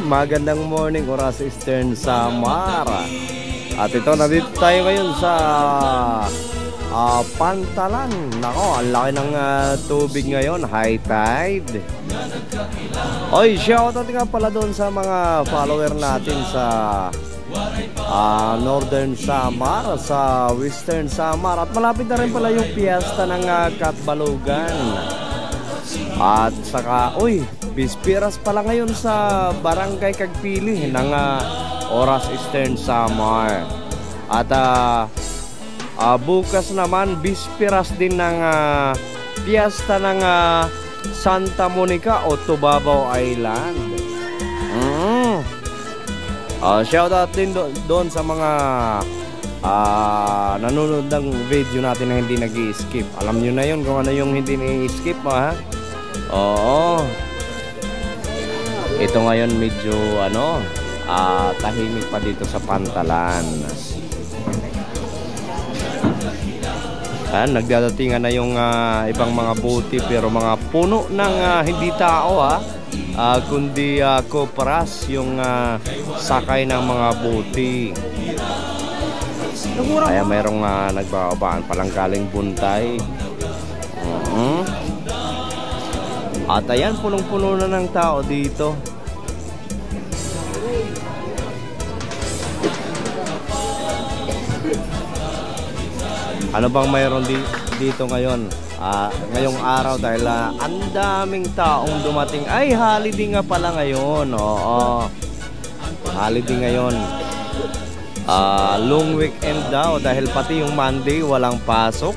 Magandang morning oras Eastern Samara. At ito, nandito tayo ngayon sa Pantalan. Nako, ang laki ng tubig ngayon, high tide. Oy, shoutout nga pala doon sa mga follower natin sa Northern Samar, sa Western Samar. At malapit na rin pala yung piyesta ng Katbalogan. At saka, bispiras pala ngayon sa Barangay Kagpili ng Oras Eastern Samar. At bukas naman, bispiras din ng piyesta ng Santa Monica o Tubabao Island. Shoutout din doon sa mga nanonood ng video natin na hindi nag-i-skip. Alam nyo na yun kung ano yung hindi nag-i-skip, ha? Oo. Ito ngayon medyo tahimik pa dito sa Pantalan. Nagdadatingan na yung ibang mga buti, pero mga puno ng hindi tao, kundi kopras yung sakay ng mga buti. Kaya mayroong nagbabaan palang galing Buntay. At ayan, punong-puno na ng tao dito. Ano bang mayroon dito ngayon? Ngayong araw, dahil ang daming taong dumating. Ay, holiday nga pala ngayon. Oo, holiday ngayon. Long weekend daw, dahil pati yung Monday walang pasok.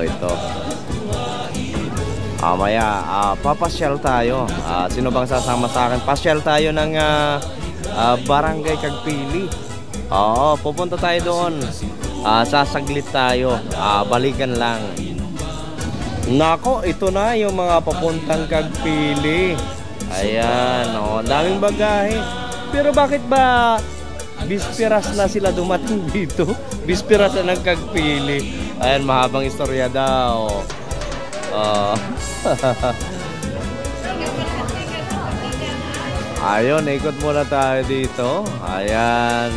Ito. Maya, papasyal tayo. Sino bang sasama sa akin? Pasyal tayo ng Barangay Kagpili. Pupunta tayo doon. Sasaglit tayo. Balikan lang. Nako, ito na yung mga papuntang Kagpili. Ayan, daming bagahe. Pero bakit ba bispiras na sila dumating dito? Bispiras na ng Kagpili. Ayan, mahabang istorya daw. Ayun, ikot muna tayo dito. Ayan.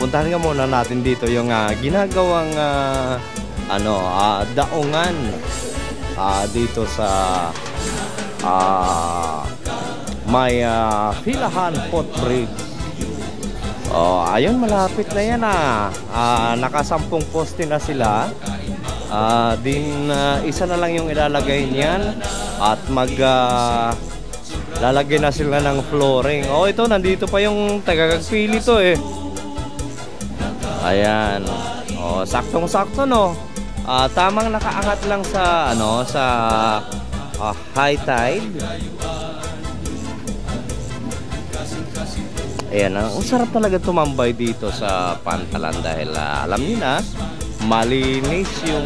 Puntahan nga muna natin dito yung ginagawang daungan dito sa may Philahan Footbridge. Ayun, malapit na yan. Nakasampung poste na sila. Isa na lang yung ilalagay niyan. At lalagay na sila ng flooring. Ito, nandito pa yung taga-Kagpili to eh. Ayan. Saktong-sakto, no? Tamang nakaangat lang sa high tide. Ayan, ang sarap talaga tumambay dito sa Pantalan dahil alam niyo na, malinis yung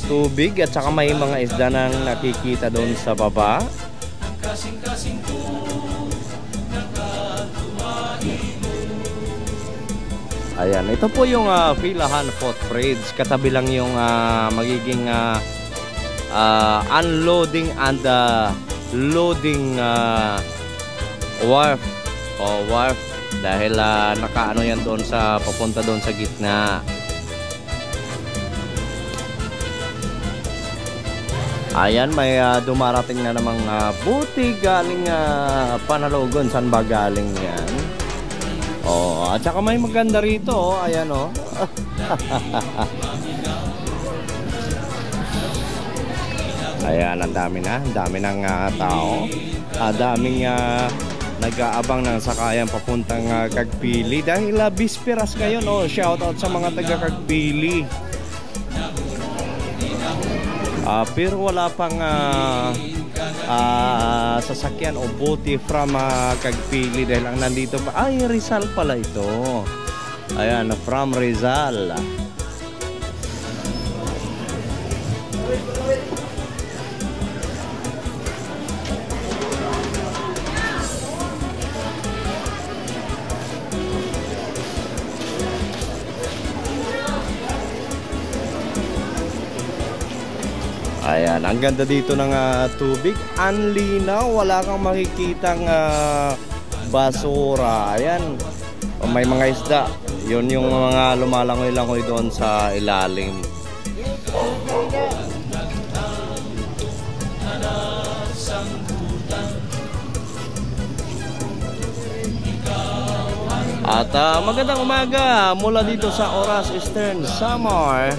tubig at saka may mga isda nang nakikita doon sa baba. Ayan, ito po yung Philahan Footbridge. Katabi lang yung magiging unloading and loading wharf dahil nakaano yan doon sa papunta doon sa gitna. Ayan, may dumarating na namang buti galing Panalogon. Saan ba galing yan? At saka may maganda rito. Ayan, Ayan, ang dami ng tao. Daming nag-aabang ng sakayan papuntang Kagpili dahil bispiras ngayon. Shoutout sa mga taga Kagpili. Pero wala pang sasakyan o bote from Kagpili dahil ang nandito pa. Ay, Rizal pala ito. Ayan, from Rizal. Ayan, ang ganda dito ng tubig. Ang linaw, wala kang makikitang basura. Ayan, may mga isda. Yun yung mga lumalangoy-langoy doon sa ilalim. At magandang umaga mula dito sa Oras Eastern Samar.